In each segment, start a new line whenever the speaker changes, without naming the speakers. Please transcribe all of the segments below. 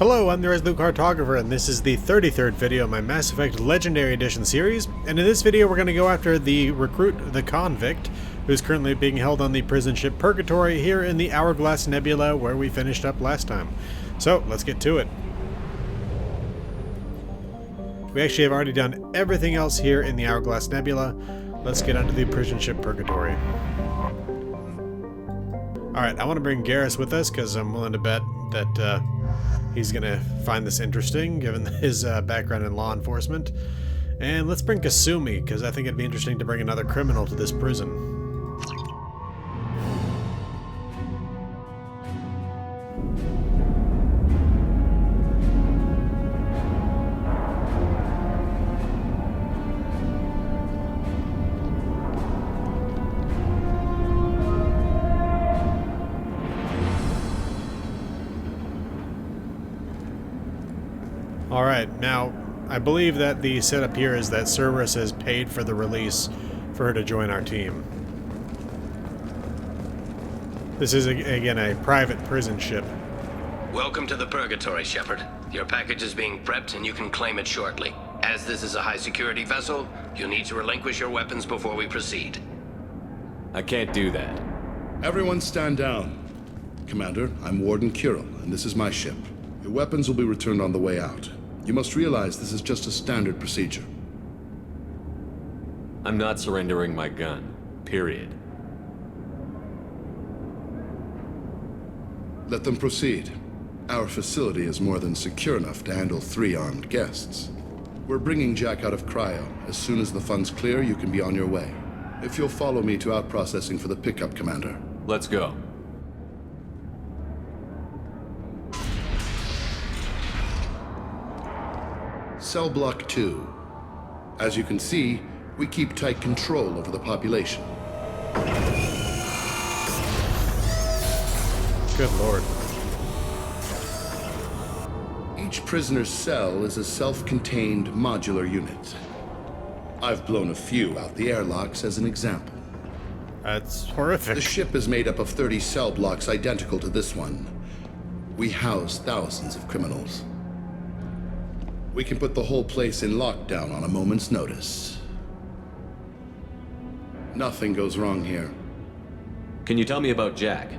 Hello, I'm the Resolute Cartographer, and this is the 33rd video of my Mass Effect Legendary Edition series. And in this video, we're going to go after the recruit, the Convict, who's currently being held on the prison ship Purgatory here in the Hourglass Nebula, where we finished up last time. So, let's get to it. We actually have already done everything else here in the Hourglass Nebula. Let's get onto the prison ship Purgatory. Alright, I want to bring Garrus with us, because I'm willing to bet that he's going to find this interesting, given his background in law enforcement. And let's bring Kasumi, because I think it'd be interesting to bring another criminal to this prison. Alright, now, I believe that the setup here is that Cerberus has paid for the release for her to join our team. This is, again, a private prison ship.
Welcome to the Purgatory, Shepard. Your package is being prepped and you can claim it shortly. As this is a high-security vessel, you'll need to relinquish your weapons before we proceed.
I can't do that.
Everyone stand down. Commander, I'm Warden Kirill, and this is my ship. Your weapons will be returned on the way out. You must realize this is just a standard procedure.
I'm not surrendering my gun. Period.
Let them proceed. Our facility is more than secure enough to handle 3 armed guests. We're bringing Jack out of cryo. As soon as the funds clear, you can be on your way. If you'll follow me to out-processing for the pickup, Commander.
Let's go.
Cell Block 2. As you can see, we keep tight control over the population.
Good lord.
Each prisoner's cell is a self-contained modular unit. I've blown a few out the airlocks as an example.
That's horrific.
The ship is made up of 30 cell blocks identical to this one. We house thousands of criminals. We can put the whole place in lockdown on a moment's notice. Nothing goes wrong here.
Can you tell me about Jack?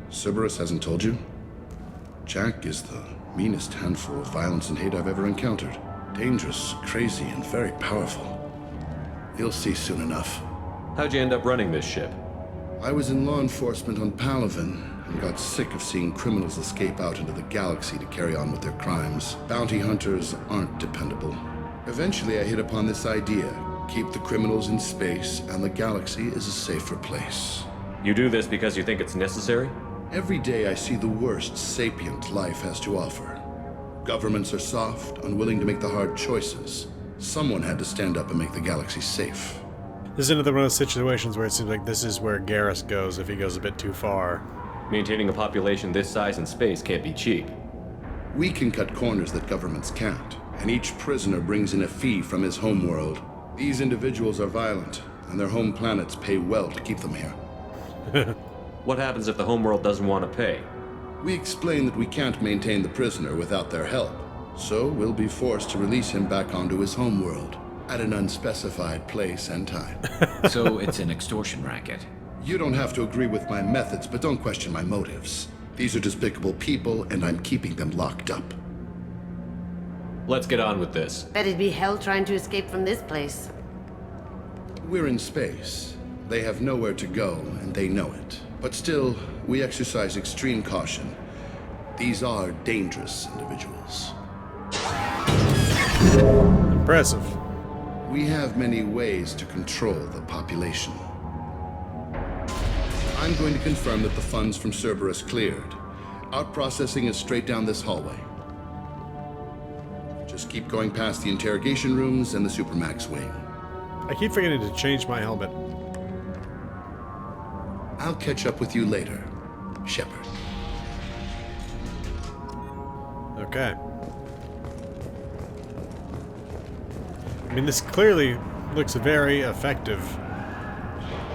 Cerberus hasn't told you? Jack is the meanest handful of violence and hate I've ever encountered. Dangerous, crazy, and very powerful. You'll see soon enough.
How'd you end up running this ship?
I was in law enforcement on Palaven and got sick of seeing criminals escape out into the galaxy to carry on with their crimes. Bounty hunters aren't dependable. Eventually I hit upon this idea. Keep the criminals in space and the galaxy is a safer place.
You do this because you think it's necessary?
Every day I see the worst sapient life has to offer. Governments are soft, unwilling to make the hard choices. Someone had to stand up and make the galaxy safe.
This is another one of those situations where it seems like this is where Garrus goes if he goes a bit too far.
Maintaining a population this size in space can't be cheap.
We can cut corners that governments can't, and each prisoner brings in a fee from his homeworld. These individuals are violent, and their home planets pay well to keep them here.
What happens if the homeworld doesn't want to pay?
We explain that we can't maintain the prisoner without their help, so we'll be forced to release him back onto his homeworld at an unspecified place and time.
So it's an extortion racket.
You don't have to agree with my methods, but don't question my motives. These are despicable people, and I'm keeping them locked up.
Let's get on with this.
Bet it'd be hell trying to escape from this place.
We're in space. They have nowhere to go, and they know it. But still, we exercise extreme caution. These are dangerous individuals.
Impressive.
We have many ways to control the population. I'm going to confirm that the funds from Cerberus cleared. Out-processing is straight down this hallway. Just keep going past the interrogation rooms and the Supermax wing.
I keep forgetting to change my helmet.
I'll catch up with you later, Shepard.
Okay. I mean, this clearly looks very effective.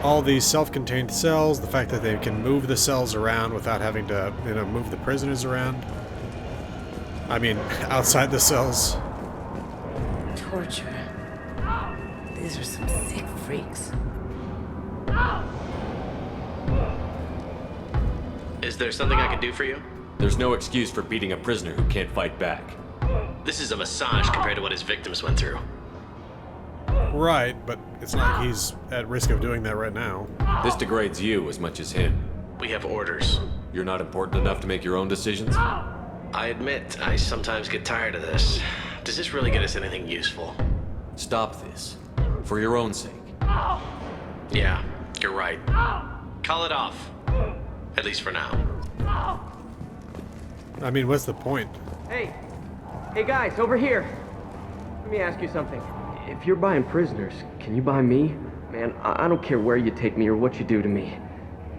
all these self-contained cells, the fact that they can move the cells around without having to, move the prisoners around. I mean, outside the cells.
Torture. These are some sick freaks.
Is there something I can do for you?
There's no excuse for beating a prisoner who can't fight back.
This is a massage compared to what his victims went through.
Right, but it's not like he's at risk of doing that right now.
This degrades you as much as him.
We have orders.
You're not important enough to make your own decisions?
I admit, I sometimes get tired of this. Does this really get us anything useful?
Stop this. For your own sake.
Yeah, you're right. Call it off. At least for now.
I mean, what's the point?
Hey guys, over here. Let me ask you something. If you're buying prisoners, can you buy me? Man, I don't care where you take me or what you do to me.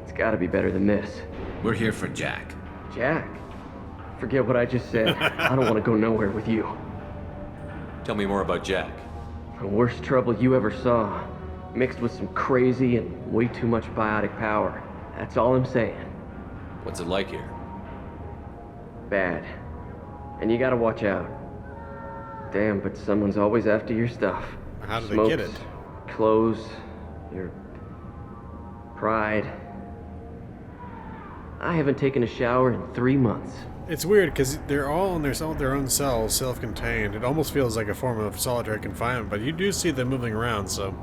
It's gotta be better than this.
We're here for Jack.
Jack? Forget what I just said. I don't want to go nowhere with you.
Tell me more about Jack.
The worst trouble you ever saw. Mixed with some crazy and way too much biotic power. That's all I'm saying.
What's it like here?
Bad. And you gotta watch out. Damn, but someone's always after your stuff.
How do they
Smokes,
get it?
Clothes, your pride. I haven't taken a shower in 3 months.
It's weird because they're all in their own cells, self-contained. It almost feels like a form of solitary confinement, but you do see them moving around, so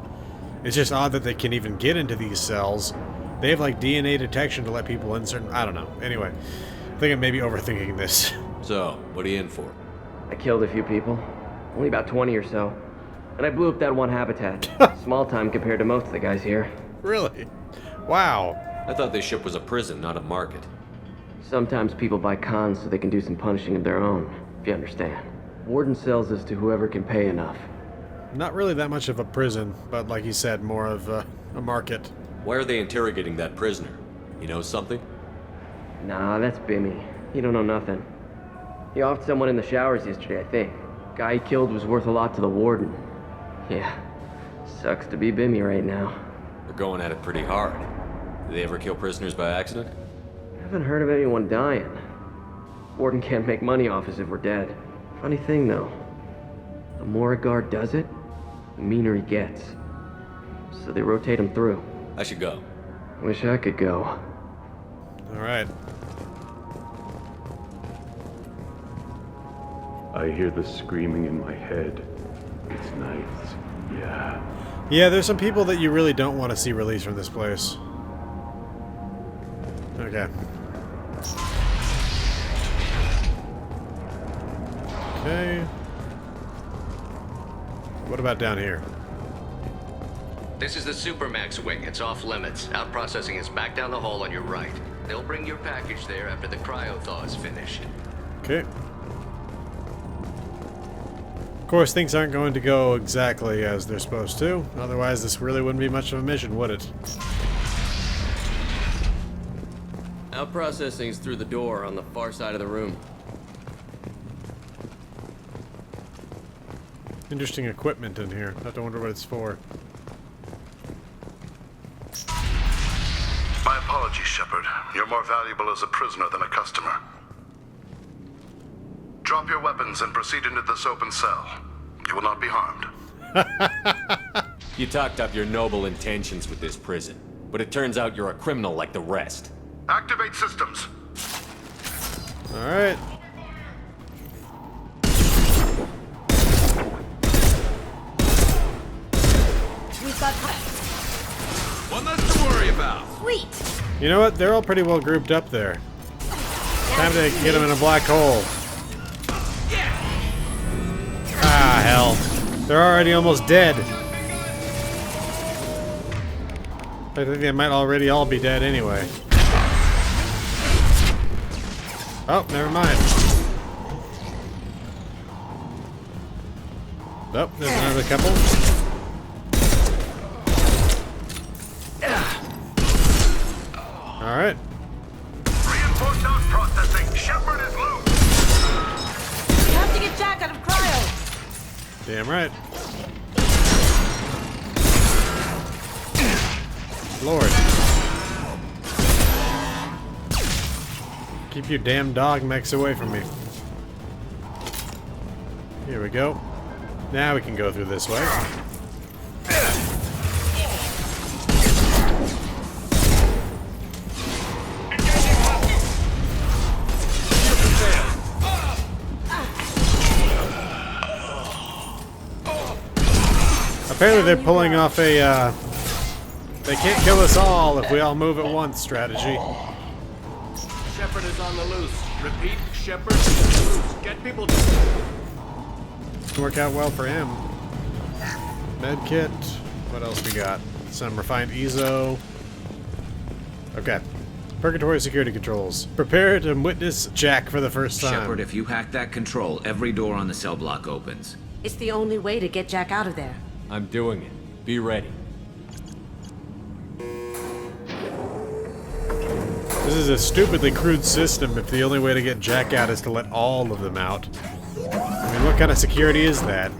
it's just odd that they can even get into these cells. They have like DNA detection to let people in certain... I don't know. Anyway, I think I may be overthinking this.
So, what are you in for?
I killed a few people. Only about 20 or so. And I blew up that one habitat. Small time compared to most of the guys here.
Really? Wow.
I thought this ship was a prison, not a market.
Sometimes people buy cons so they can do some punishing of their own, if you understand. Warden sells this to whoever can pay enough.
Not really that much of a prison, but like you said, more of a market.
Why are they interrogating that prisoner? You know something?
Nah, that's Bimmy. He don't know nothing. He offed someone in the showers yesterday, I think. Guy he killed was worth a lot to the warden. Yeah, sucks to be Bimmy right now.
They're going at it pretty hard. Do they ever kill prisoners by accident?
Haven't heard of anyone dying. Warden can't make money off us if we're dead. Funny thing though, the more a guard does it, the meaner he gets. So they rotate him through.
I should go.
Wish I could go.
All right.
I hear the screaming in my head. It's nice. Yeah.
Yeah, there's some people that you really don't want to see released from this place. Okay. Okay. What about down here?
This is the Supermax wing. It's off limits. Out processing is back down the hall on your right. They'll bring your package there after the cryo-thaw is finished.
Okay. Of course, things aren't going to go exactly as they're supposed to. Otherwise, this really wouldn't be much of a mission, would it?
Out processing's through the door on the far side of the room.
Interesting equipment in here. I have to wonder what it's for.
My apologies, Shepard. You're more valuable as a prisoner than a customer. Drop your weapons and proceed into this open cell. You will not be harmed.
You talked up your noble intentions with this prison, but it turns out you're a criminal like the rest.
Activate systems.
All right.
We've got
One less to worry about.
sweet.
You know what? They're all pretty well grouped up there. Time to get them in a black hole. Ah, hell. They're already almost dead. I think they might already all be dead anyway. Oh, never mind. Oh, there's another couple. All right.
Reinforced out processing. Shepard is loose.
We have to get Jack out of cryo.
Damn right. Lord. Keep your damn dog mechs away from me. Here we go. Now we can go through this way. Apparently they're pulling off a, they can't kill us all if we all move at once strategy.
Shepard is on the loose. Repeat, Shepard is on the loose. Get people to...
Work out well for him. Med kit. What else we got? Some refined Ezo. Okay. Purgatory security controls. Prepare to witness Jack for the first time.
Shepard, if you hack that control, every door on the cell block opens.
It's the only way to get Jack out of there.
I'm doing it. Be ready.
This is a stupidly crude system if the only way to get Jack out is to let all of them out. I mean, what kind of security is that?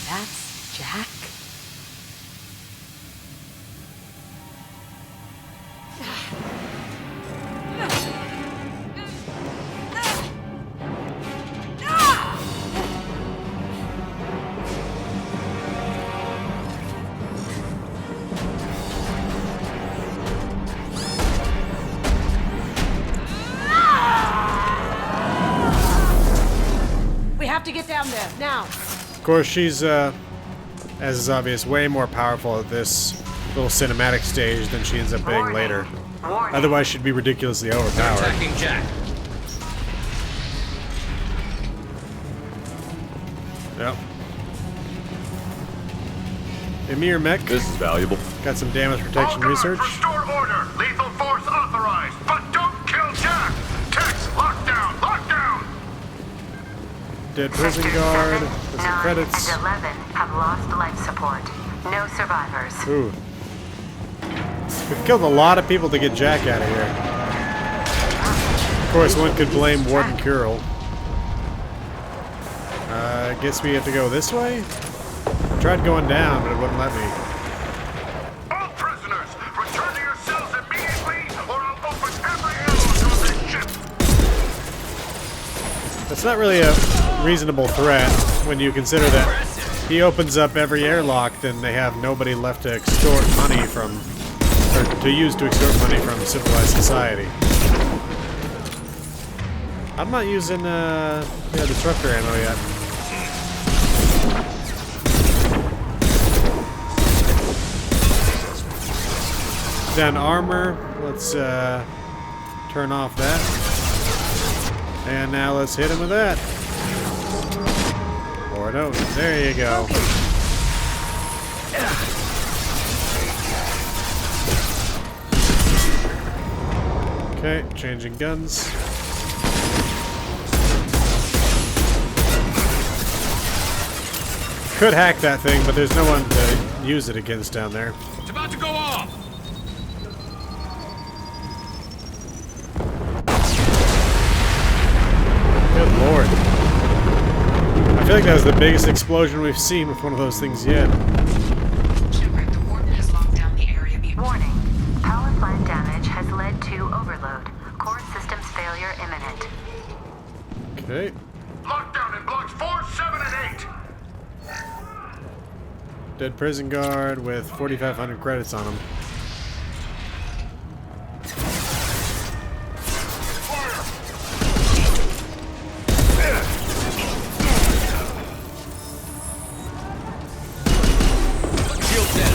That's Jack? We have to get down there, now.
Of course, she's, as is obvious, way more powerful at this little cinematic stage than she ends up being later. Otherwise, she'd be ridiculously
They're
overpowered.
attacking Jack.
Yep. Emir Mech.
This is valuable.
Got some damage protection research.
Restore order. Lethal force authorized. But don't kill Jack. Text, lockdown, lockdown.
Dead prison guard. There's some credits.
And 11 have lost life support. No survivors.
Ooh. We've killed a lot of people to get Jack out of here. Of course, one could blame Warden Curl. I guess we have to go this way? I tried going down, but it wouldn't let me.
All prisoners, return to your cells immediately, or I'll open every airlock on this ship.
That's not really a reasonable threat when you consider that he opens up every airlock, then they have nobody left to extort money from, or to use to extort money from civilized society. I'm not using disruptor ammo yet. Down armor. Let's turn off that. And now let's hit him with that. Or no, there you go. Okay, changing guns. Could hack that thing, but there's no one to use it against down there.
It's about to go off!
Good lord. I feel like that was the biggest explosion we've seen with one of those things yet.
Shepard, the warden has locked down the area. Warning. Power plant damage has led to overload. Core systems failure imminent.
Okay.
Lockdown in blocks 4, 7, and 8.
Dead prison guard with 4,500 credits on him.
Shield down.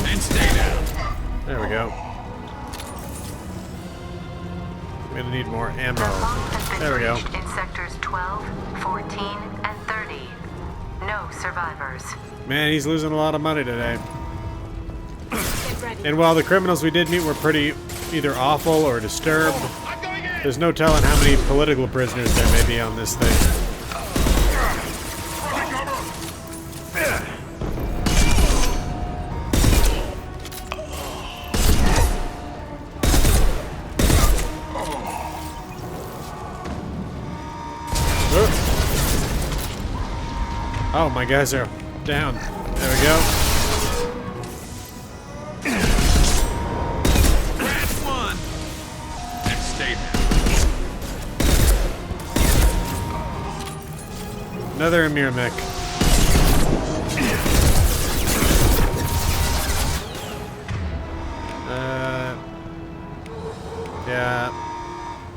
And stay down.
There we go. We're gonna need more ammo. There we go.
In sectors 12, 14, and 30. No survivors.
Man, he's losing a lot of money today. And while the criminals we did meet were pretty either awful or disturbed, there's no telling how many political prisoners there may be on this thing. Oh, my guys are down. There we go.
That's one. And stay there.
Another Emir mech. Yeah.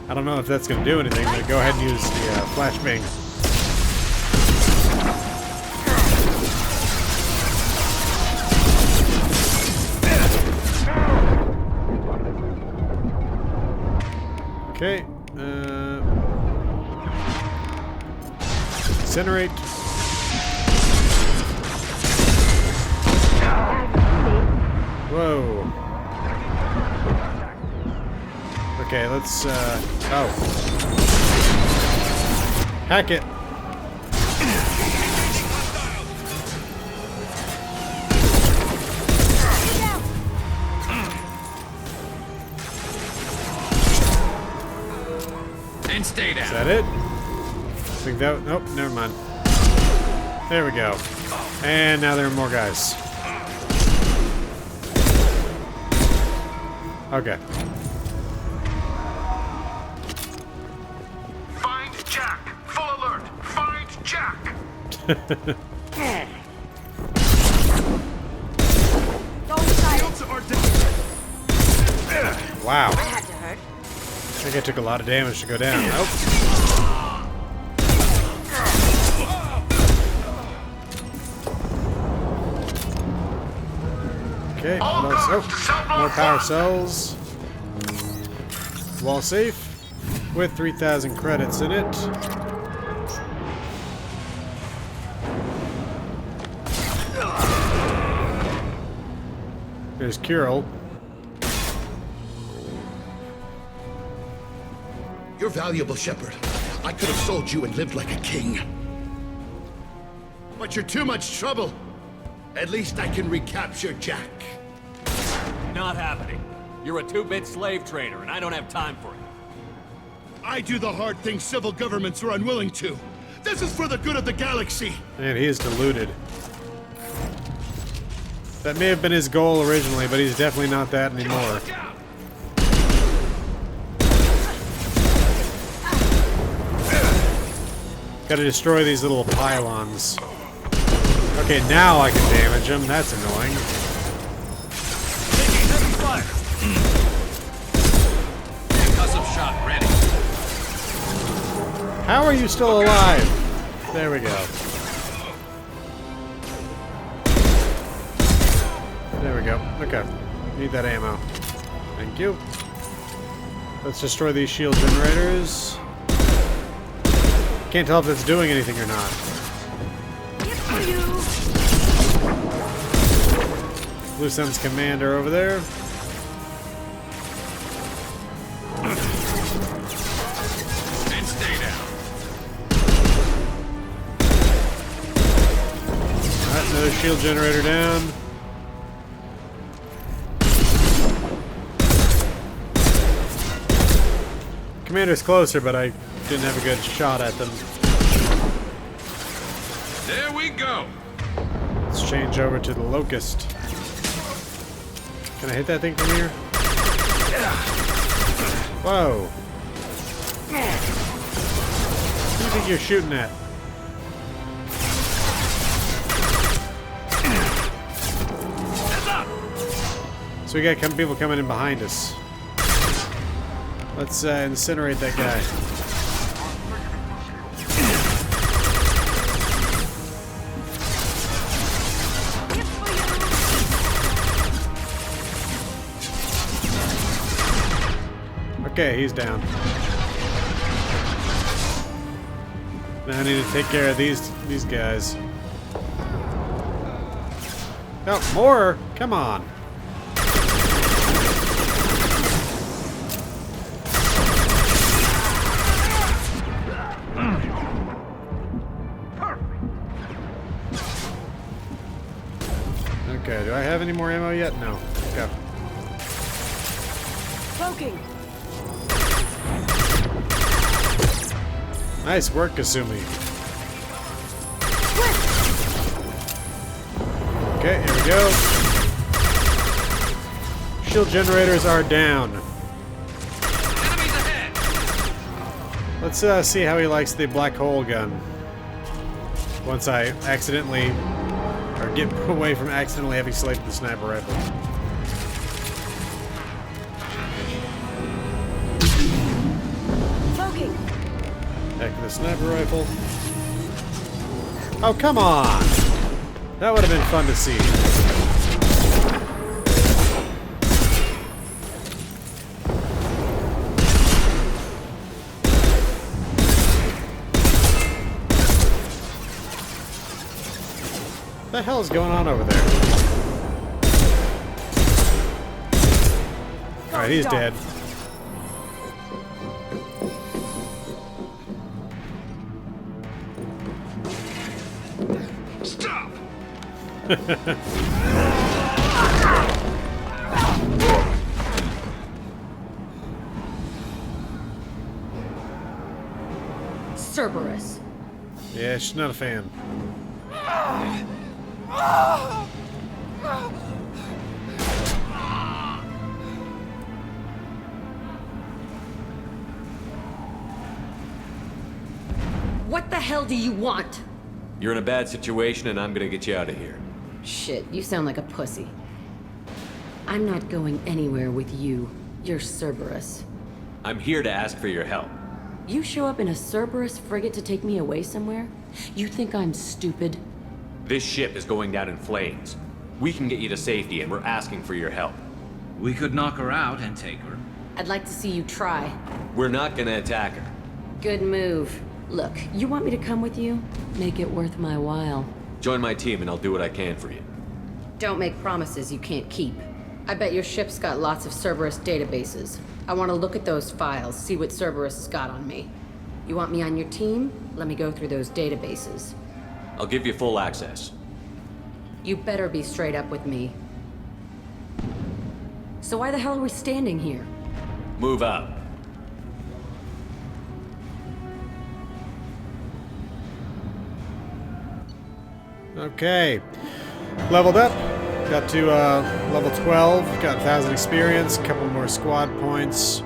I don't know if that's going to do anything, but go ahead and use the flashbang. Okay. Incinerate. Whoa. Okay, let's, oh. Hack it.
And stay down.
Is that it? I think that, nope, never mind. There we go. And now there are more guys. Okay.
Find Jack. Full alert. Find Jack.
Wow.
That had to hurt.
I think I took a lot of damage to go down. Nope. Okay, what else? Oh, more power cells. Wall safe with 3,000 credits in it. There's Kirill.
You're valuable, Shepard. I could have sold you and lived like a king. But you're too much trouble. At least I can recapture Jack.
Not happening. You're a 2-bit slave trader, and I don't have time for it.
I do the hard things civil governments are unwilling to. This is for the good of the galaxy.
Man, he is deluded. That may have been his goal originally, but he's definitely not that anymore. Gotta destroy these little pylons. Okay, now I can damage them. That's annoying.
Taking heavy fire. Concussive shot ready.
How are you still alive? There we go. There we go. Okay. Need that ammo. Thank you. Let's destroy these shield generators. Can't tell if it's doing anything or not. Loose ends commander over there.
And stay down.
Alright, another shield generator down. Commander's closer, but I didn't have a good shot at them.
There we go.
Let's change over to the Locust. Can I hit that thing from here? Whoa. Who do you think you're shooting at? So we got people coming in behind us. Let's incinerate that guy. Okay, he's down. Now I need to take care of these guys. Oh, more? Come on. Okay, do I have any more ammo yet? No. Okay.
Cloaking.
Nice work, Kasumi. Okay, here we go. Shield generators are down. Let's see how he likes the black hole gun. Once I accidentally, or get away from accidentally having selected the sniper rifle.
Smoking.
Back to the sniper rifle. Oh, come on! That would have been fun to see. What the hell is going on over there? Alright, he's dead.
Stop!
Cerberus.
Yeah, she's not a fan.
What the hell do you want?
You're in a bad situation, and I'm gonna get you out of here.
Shit, you sound like a pussy. I'm not going anywhere with you. You're Cerberus.
I'm here to ask for your help.
You show up in a Cerberus frigate to take me away somewhere? You think I'm stupid?
This ship is going down in flames. We can get you to safety, and we're asking for your help.
We could knock her out and take her.
I'd like to see you try.
We're not gonna attack her.
Good move. Look, you want me to come with you? Make it worth my while.
Join my team, and I'll do what I can for you.
Don't make promises you can't keep. I bet your ship's got lots of Cerberus databases. I want to look at those files, see what Cerberus has got on me. You want me on your team? Let me go through those databases.
I'll give you full access.
You better be straight up with me. So why the hell are we standing here?
Move out.
Okay. Leveled up. Got to level 12. Got 1,000 experience. A couple more squad points.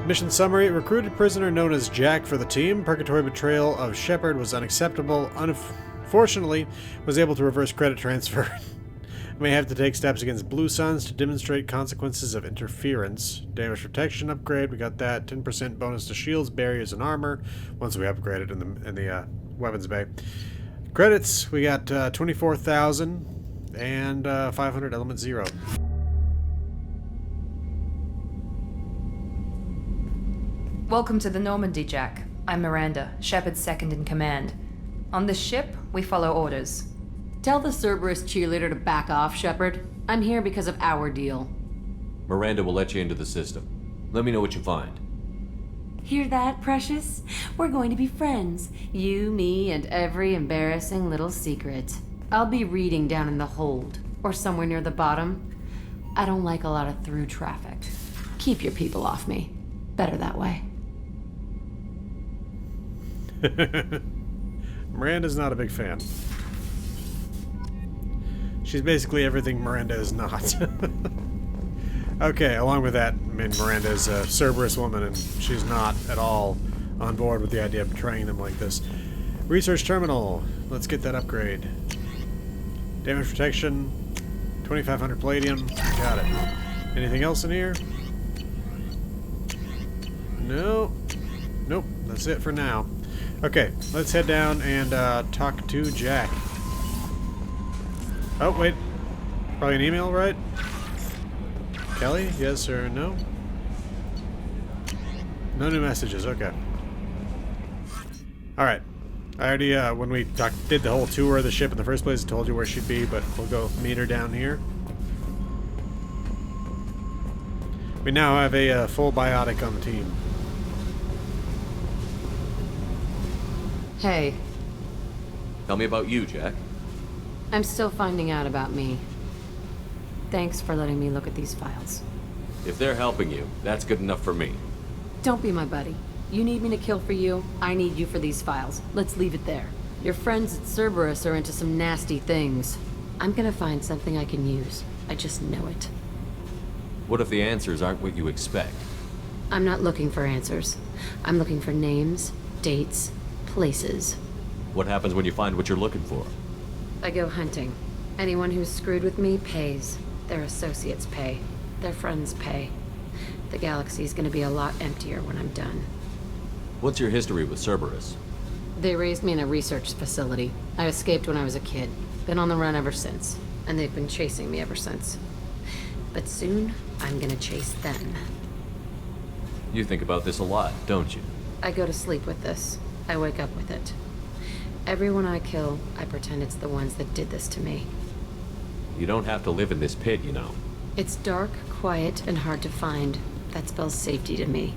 Mission summary. Recruited prisoner known as Jack for the team. Purgatory betrayal of Shepard was unacceptable. Unfortunately, was able to reverse credit transfer. May have to take steps against Blue Suns to demonstrate consequences of interference. Damage protection upgrade. We got that. 10% bonus to shields, barriers, and armor. Once we upgrade it in the weapons bay. Credits, we got 24,000 and 500 element 0.
Welcome to the Normandy, Jack. I'm Miranda, Shepard's second in command. On this ship, we follow orders.
Tell the Cerberus cheerleader to back off, Shepard. I'm here because of our deal.
Miranda will let you into the system. Let me know what you find.
Hear that, Precious? We're going to be friends. You, me, and every embarrassing little secret. I'll be reading down in the hold, or somewhere near the bottom. I don't like a lot of through traffic. Keep your people off me. Better that way.
Miranda's not a big fan. She's basically everything Miranda is not. Okay, along with that, I mean, Miranda's a Cerberus woman, and she's not at all on board with the idea of betraying them like this. Research terminal. Let's get that upgrade. Damage protection. 2,500 palladium. Got it. Anything else in here? No. Nope. That's it for now. Okay, let's head down and talk to Jack. Oh, wait. Probably an email, right? Kelly, yes or no? No new messages, okay. Alright. I already, when we did the whole tour of the ship in the first place, I told you where she'd be, but we'll go meet her down here. We now have a full biotic on the team.
Hey.
Tell me about you, Jack.
I'm still finding out about me. Thanks for letting me look at these files.
If they're helping you, that's good enough for me.
Don't be my buddy. You need me to kill for you, I need you for these files. Let's leave it there. Your friends at Cerberus are into some nasty things. I'm gonna find something I can use. I just know it.
What if the answers aren't what you expect?
I'm not looking for answers. I'm looking for names, dates, places.
What happens when you find what you're looking for?
I go hunting. Anyone who's screwed with me pays. Their associates pay. Their friends pay. The galaxy's gonna be a lot emptier when I'm done.
What's your history with Cerberus?
They raised me in a research facility. I escaped when I was a kid. Been on the run ever since. And they've been chasing me ever since. But soon, I'm gonna chase them.
You think about this a lot, don't you?
I go to sleep with this. I wake up with it. Everyone I kill, I pretend it's the ones that did this to me.
You don't have to live in this pit, you know.
It's dark, quiet, and hard to find. That spells safety to me.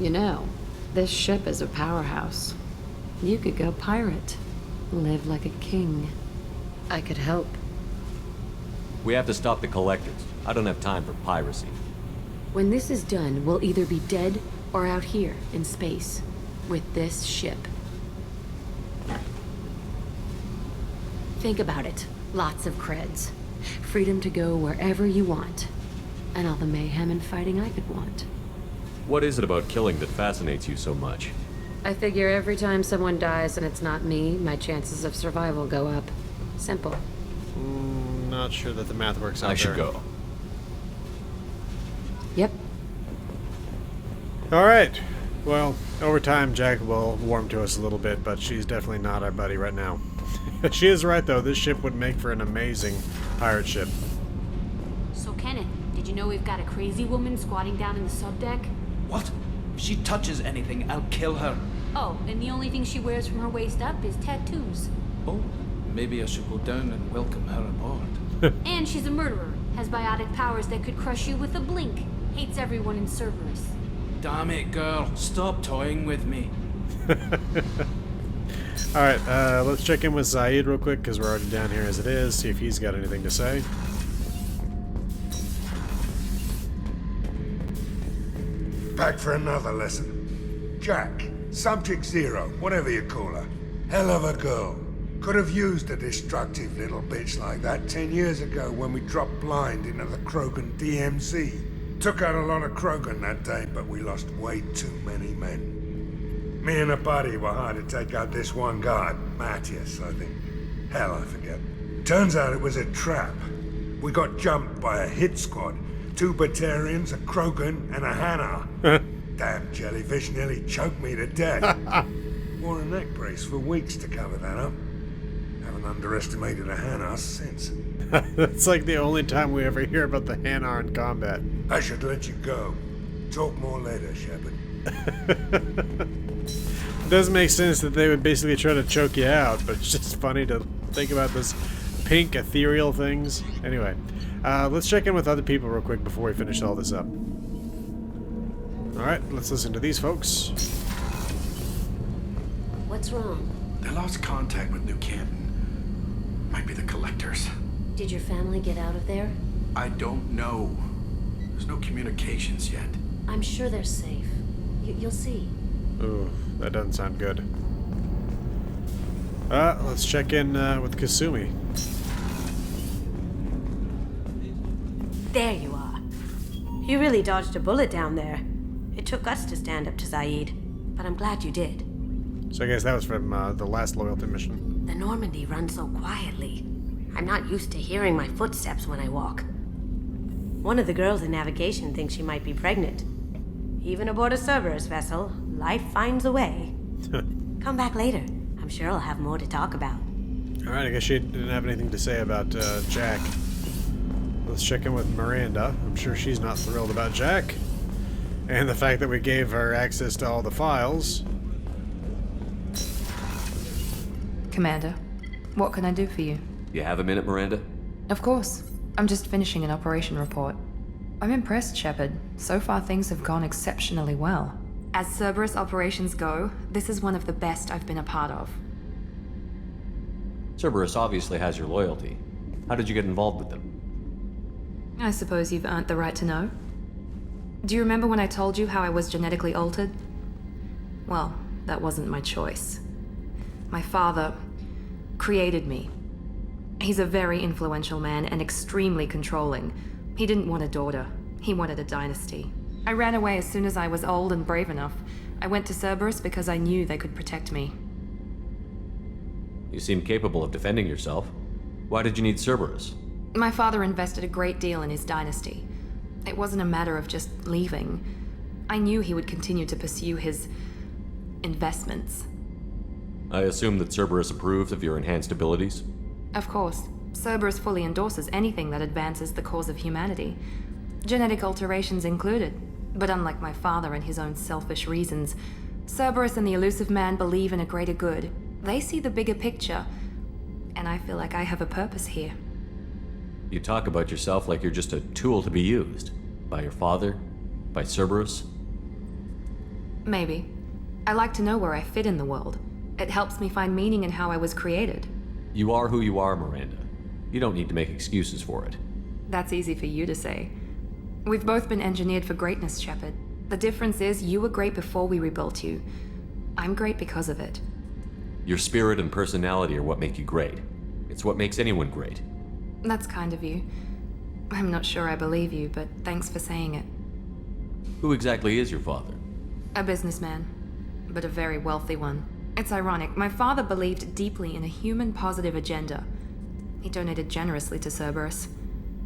You know, this ship is a powerhouse. You could go pirate. Live like a king. I could help.
We have to stop the collectors. I don't have time for piracy.
When this is done, we'll either be dead or out here in space with this ship. Think about it. Lots of creds. Freedom to go wherever you want. And all the mayhem and fighting I could want.
What is it about killing that fascinates you so much?
I figure every time someone dies and it's not me, my chances of survival go up. Simple.
Not sure that the math works out there.
I should go.
Yep.
Alright. Well, over time, Jack will warm to us a little bit, but she's definitely not our buddy right now. She is right, though. This ship would make for an amazing pirate ship.
So, Kenneth, did you know we've got a crazy woman squatting down in the subdeck?
What? If she touches anything, I'll kill her.
Oh, and the only thing she wears from her waist up is tattoos.
Oh, maybe I should go down and welcome her aboard.
And she's a murderer. Has biotic powers that could crush you with a blink. Hates everyone in Cerberus.
Damn it, girl. Stop toying with me.
Alright, let's check in with Zaid real quick, because we're already down here as it is, see if he's got anything to say.
Back for another lesson. Jack, Subject Zero, whatever you call her. Hell of a girl. Could have used a destructive little bitch like that 10 years ago when we dropped blind into the Krogan DMZ. Took out a lot of Krogan that day, but we lost way too many men. Me and a buddy were hard to take out this one guard, Matthias, I think. Hell, I forget. Turns out it was a trap. We got jumped by a hit squad. 2 Batarians, a Krogan, and a Hanar. Damn jellyfish nearly choked me to death. Wore a neck brace for weeks to cover that up. Haven't underestimated a Hanar since.
That's like the only time we ever hear about the Hanar in combat.
I should let you go. Talk more later, Shepard.
It does make sense that they would basically try to choke you out, but it's just funny to think about this pink ethereal things. Anyway, let's check in with other people real quick before we finish all this up. Alright, let's listen to these folks.
What's wrong?
They lost contact with New Canton. Might be the collectors.
Did your family get out of there?
I don't know. There's no communications yet.
I'm sure they're safe. You'll see.
Ooh, that doesn't sound good. Let's check in with Kasumi.
There you are. You really dodged a bullet down there. It took us to stand up to Zaid, but I'm glad you did.
So I guess that was from the last loyalty mission.
The Normandy runs so quietly. I'm not used to hearing my footsteps when I walk. One of the girls in navigation thinks she might be pregnant. Even aboard a Cerberus vessel, life finds a way. Come back later. I'm sure I'll have more to talk about.
Alright, I guess she didn't have anything to say about Jack. Let's check in with Miranda. I'm sure she's not thrilled about Jack. And the fact that we gave her access to all the files.
Commander, what can I do for you?
You have a minute, Miranda?
Of course. I'm just finishing an operation report. I'm impressed, Shepard. So far things have gone exceptionally well. As Cerberus operations go, this is one of the best I've been a part of.
Cerberus obviously has your loyalty. How did you get involved with them?
I suppose you've earned the right to know. Do you remember when I told you how I was genetically altered? Well, that wasn't my choice. My father, created me. He's a very influential man and extremely controlling. He didn't want a daughter. He wanted a dynasty. I ran away as soon as I was old and brave enough. I went to Cerberus because I knew they could protect me.
You seem capable of defending yourself. Why did you need Cerberus?
My father invested a great deal in his dynasty. It wasn't a matter of just leaving. I knew he would continue to pursue his investments.
I assume that Cerberus approves of your enhanced abilities?
Of course, Cerberus fully endorses anything that advances the cause of humanity. Genetic alterations included. But unlike my father and his own selfish reasons, Cerberus and the Elusive Man believe in a greater good. They see the bigger picture, and I feel like I have a purpose here.
You talk about yourself like you're just a tool to be used. By your father? By Cerberus?
Maybe. I like to know where I fit in the world. It helps me find meaning in how I was created.
You are who you are, Miranda. You don't need to make excuses for it.
That's easy for you to say. We've both been engineered for greatness, Shepard. The difference is you were great before we rebuilt you. I'm great because of it.
Your spirit and personality are what make you great. It's what makes anyone great.
That's kind of you. I'm not sure I believe you, but thanks for saying it.
Who exactly is your father?
A businessman, but a very wealthy one. It's ironic. My father believed deeply in a human-positive agenda. He donated generously to Cerberus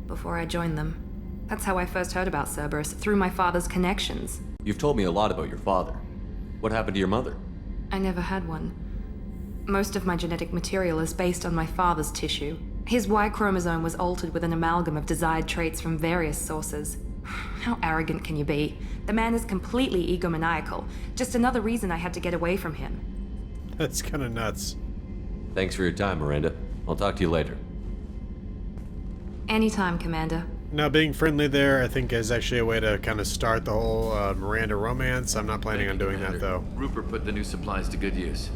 before I joined them. That's how I first heard about Cerberus, through my father's connections.
You've told me a lot about your father. What happened to your mother?
I never had one. Most of my genetic material is based on my father's tissue. His Y chromosome was altered with an amalgam of desired traits from various sources. How arrogant can you be? The man is completely egomaniacal. Just another reason I had to get away from him.
That's kind of nuts.
Thanks for your time, Miranda. I'll talk to you later.
Anytime, Commander.
Now, being friendly there, I think, is actually a way to kind of start the whole Miranda romance. I'm not planning on doing that, though.
Rupert put the new supplies to good use.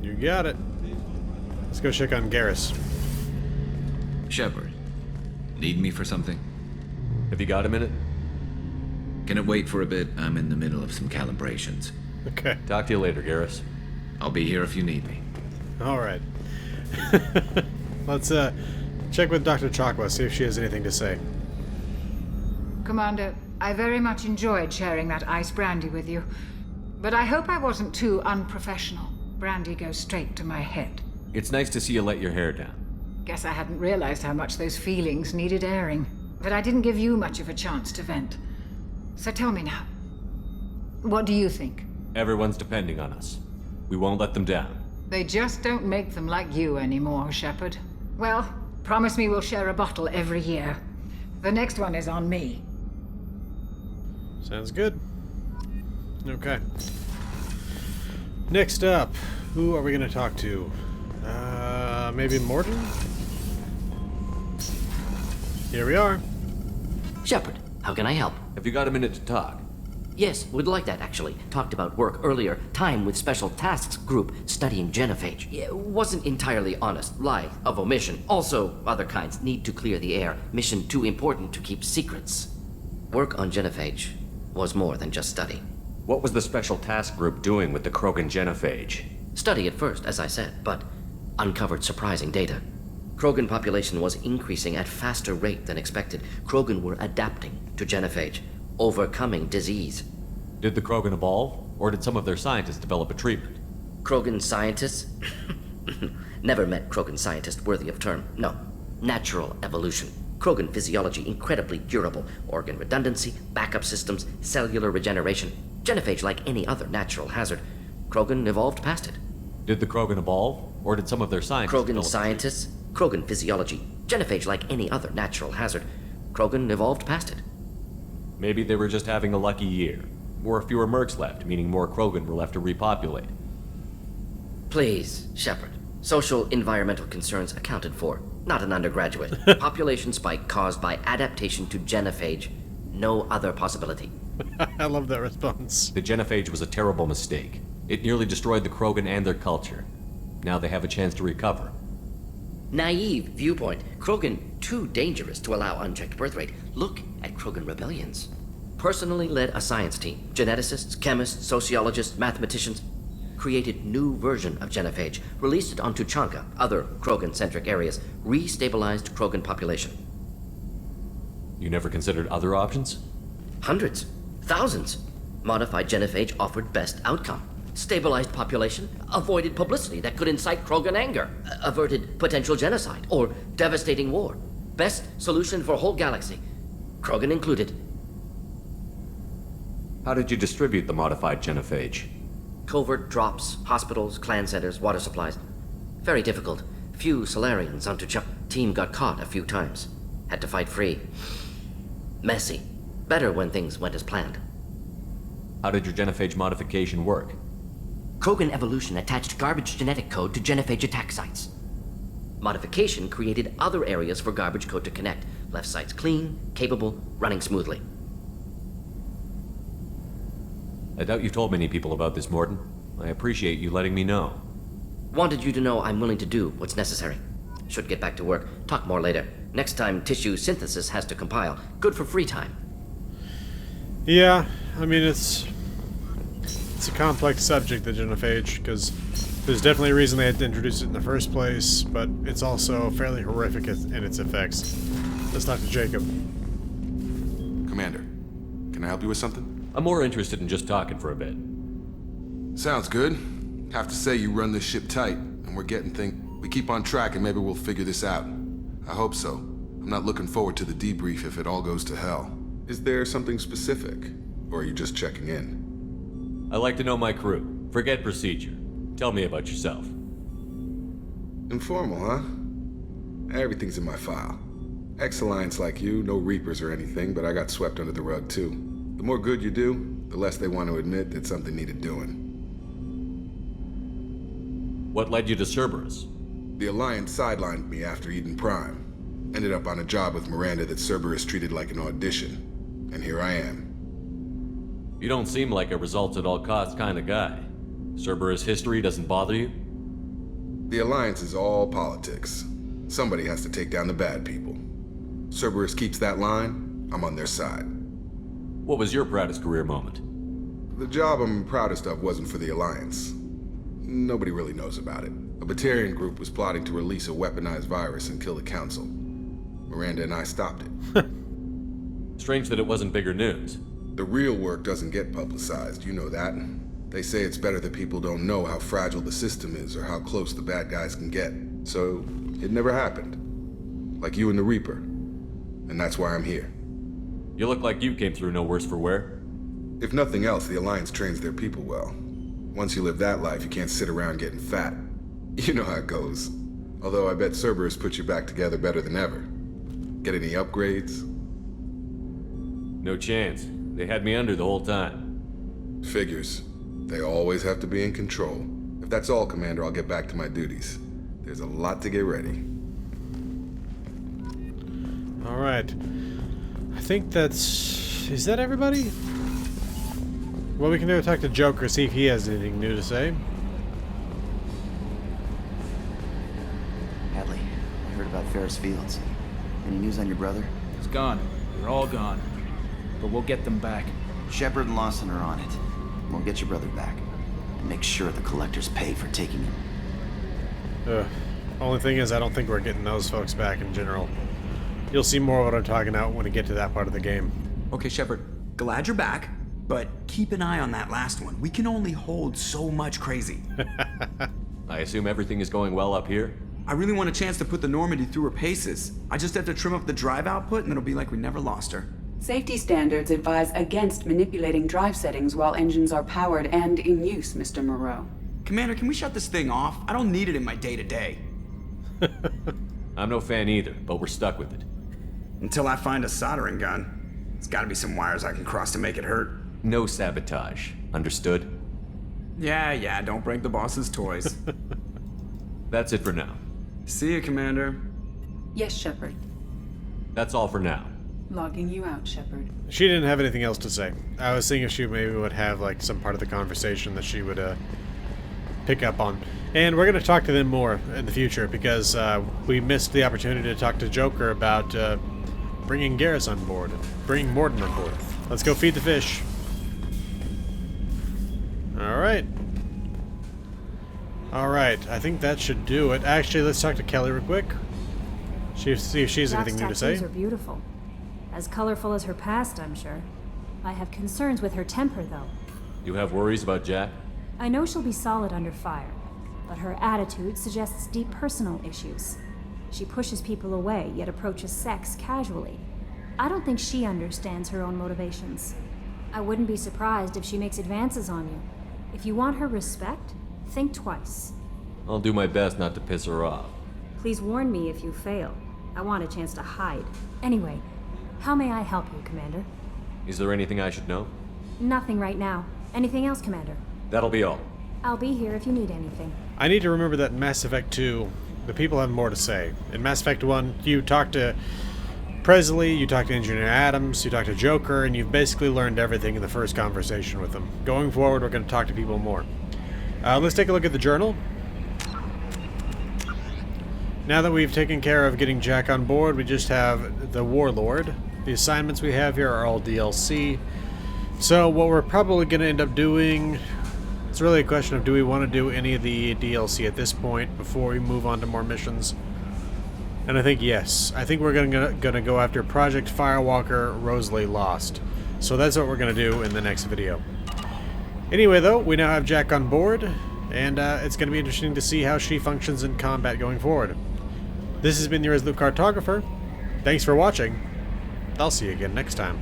You got it. Let's go check on Garrus.
Shepard, need me for something?
Have you got a minute?
Can it wait for a bit? I'm in the middle of some calibrations.
Okay.
Talk to you later, Garrus.
I'll be here if you need me.
All right. Let's check with Dr. Chakwa, see if she has anything to say.
Commander, I very much enjoyed sharing that ice brandy with you. But I hope I wasn't too unprofessional. Brandy goes straight to my head.
It's nice to see you let your hair down.
Guess I hadn't realized how much those feelings needed airing. But I didn't give you much of a chance to vent. So tell me now. What do you think?
Everyone's depending on us. We won't let them down.
They just don't make them like you anymore, Shepard. Well, promise me we'll share a bottle every year. The next one is on me.
Sounds good. Okay. Next up, who are we going to talk to? Maybe Morton? Here we are.
Shepard, how can I help?
Have you got a minute to talk?
Yes, would like that actually. Talked about work earlier. Time with Special Tasks Group studying genophage. Yeah, wasn't entirely honest. Lie of omission. Also, other kinds need to clear the air. Mission too important to keep secrets. Work on genophage was more than just study.
What was the Special Task Group doing with the Krogan genophage?
Study at first, as I said, but uncovered surprising data. Krogan population was increasing at faster rate than expected. Krogan were adapting to genophage, overcoming disease.
Did the Krogan evolve, or did some of their scientists develop a treatment?
Krogan scientists? Never met Krogan scientist worthy of term. No. Natural evolution. Krogan physiology incredibly durable. Organ redundancy, backup systems, cellular regeneration. Genophage like any other natural hazard. Krogan evolved past it.
Did the Krogan evolve, or did some of their scientists
Krogan scientists? Krogan physiology. Genophage like any other natural hazard. Krogan evolved past it.
Maybe they were just having a lucky year. Or fewer mercs left, meaning more Krogan were left to repopulate.
Please, Shepard. Social environmental concerns accounted for. Not an undergraduate. Population spike caused by adaptation to genophage. No other possibility.
I love that response.
The genophage was a terrible mistake. It nearly destroyed the Krogan and their culture. Now they have a chance to recover.
Naive viewpoint. Krogan too dangerous to allow unchecked birth rate. Look at Krogan rebellions. Personally led a science team. Geneticists, chemists, sociologists, mathematicians. created new version of genophage, released it onto Chanka, other Krogan-centric areas, restabilized Krogan population.
You never considered other options?
Hundreds. Thousands. Modified genophage offered best outcome. Stabilized population, avoided publicity that could incite Krogan anger, averted potential genocide or devastating war. Best solution for whole galaxy, Krogan included.
How did you distribute the modified genophage?
Covert drops, hospitals, clan centers, water supplies. Very difficult. Few Solarians onto Team got caught a few times. Had to fight free. Messy. Better when things went as planned.
How did your genophage modification work?
Krogan evolution attached garbage genetic code to genophage attack sites. Modification created other areas for garbage code to connect. Left sites clean, capable, running smoothly.
I doubt you've told many people about this, Morton. I appreciate you letting me know.
Wanted you to know I'm willing to do what's necessary. Should get back to work. Talk more later. Next time tissue synthesis has to compile. Good for free time.
Yeah, I mean, it's a complex subject, the genophage, because there's definitely a reason they had to introduce it in the first place, but it's also fairly horrific in its effects. Let's talk to Jacob.
Commander, can I help you with something?
I'm more interested in just talking for a bit.
Sounds good. Have to say you run this ship tight, and we're getting we keep on track and maybe we'll figure this out. I hope so. I'm not looking forward to the debrief if it all goes to hell. Is there something specific, or are you just checking in?
I like to know my crew. Forget procedure. Tell me about yourself.
Informal, huh? Everything's in my file. Ex-Alliance like you, no Reapers or anything, but I got swept under the rug too. The more good you do, the less they want to admit that something needed doing.
What led you to Cerberus?
The Alliance sidelined me after Eden Prime. Ended up on a job with Miranda that Cerberus treated like an audition. And here I am.
You don't seem like a results-at-all-costs kind of guy. Cerberus history doesn't bother you?
The Alliance is all politics. Somebody has to take down the bad people. Cerberus keeps that line, I'm on their side.
What was your proudest career moment?
The job I'm proudest of wasn't for the Alliance. Nobody really knows about it. A Batarian group was plotting to release a weaponized virus and kill the Council. Miranda and I stopped it.
Strange that it wasn't bigger news.
The real work doesn't get publicized, you know that. They say it's better that people don't know how fragile the system is or how close the bad guys can get. So, it never happened. Like you and the Reaper. And that's why I'm here.
You look like you came through no worse for wear.
If nothing else, the Alliance trains their people well. Once you live that life, you can't sit around getting fat. You know how it goes. Although I bet Cerberus put you back together better than ever. Get any upgrades?
No chance. They had me under the whole time.
Figures. They always have to be in control. If that's all, Commander, I'll get back to my duties. There's a lot to get ready.
Alright. I think that's... Is that everybody? Well, we can go talk to Joker, see if he has anything new to say.
Hadley, I heard about Ferris Fields. Any news on your brother?
He's gone. They're all gone. But we'll get them back.
Shepard and Lawson are on it. We'll get your brother back. And make sure the collectors pay for taking him.
Only thing is, I don't think we're getting those folks back in general. You'll see more of what I'm talking about when we get to that part of the game.
Okay, Shepard. Glad you're back, but keep an eye on that last one. We can only hold so much crazy.
I assume everything is going well up here?
I really want a chance to put the Normandy through her paces. I just have to trim up the drive output and it'll be like we never lost her.
Safety standards advise against manipulating drive settings while engines are powered and in use, Mr. Moreau.
Commander, can we shut this thing off? I don't need it in my day-to-day.
I'm no fan either, but we're stuck with it.
Until I find a soldering gun. There's gotta be some wires I can cross to make it hurt.
No sabotage. Understood?
Yeah, don't break the boss's toys.
That's it for now.
See you, Commander.
Yes, Shepard.
That's all for now.
Logging you out, Shepard.
She didn't have anything else to say. I was seeing if she maybe would have like some part of the conversation that she would pick up on. And we're going to talk to them more in the future because we missed the opportunity to talk to Joker about bringing Garrus on board and bringing Morton on board. Let's go feed the fish. Alright. Alright, I think that should do it. Actually, let's talk to Kelly real quick. See if she has anything new to say.
Tattoos are beautiful. As colorful as her past, I'm sure. I have concerns with her temper, though.
You have worries about Jack?
I know she'll be solid under fire, but her attitude suggests deep personal issues. She pushes people away, yet approaches sex casually. I don't think she understands her own motivations. I wouldn't be surprised if she makes advances on you. If you want her respect, think twice.
I'll do my best not to piss her off.
Please warn me if you fail. I want a chance to hide. Anyway, how may I help you, Commander?
Is there anything I should know?
Nothing right now. Anything else, Commander?
That'll be all.
I'll be here if you need anything.
I need to remember that in Mass Effect 2, the people have more to say. In Mass Effect 1, you talk to Presley, you talk to Engineer Adams, you talk to Joker, and you've basically learned everything in the first conversation with them. Going forward, we're going to talk to people more. Let's take a look at the journal. Now that we've taken care of getting Jack on board, we just have the Warlord. The assignments we have here are all DLC. So what we're probably going to end up doing, it's really a question of do we want to do any of the DLC at this point before we move on to more missions? And I think yes. I think we're going to go after Project Firewalker Rosalie Lost. So that's what we're going to do in the next video. Anyway though, we now have Jack on board, and it's going to be interesting to see how she functions in combat going forward. This has been the Resolute Cartographer. Thanks for watching. I'll see you again next time.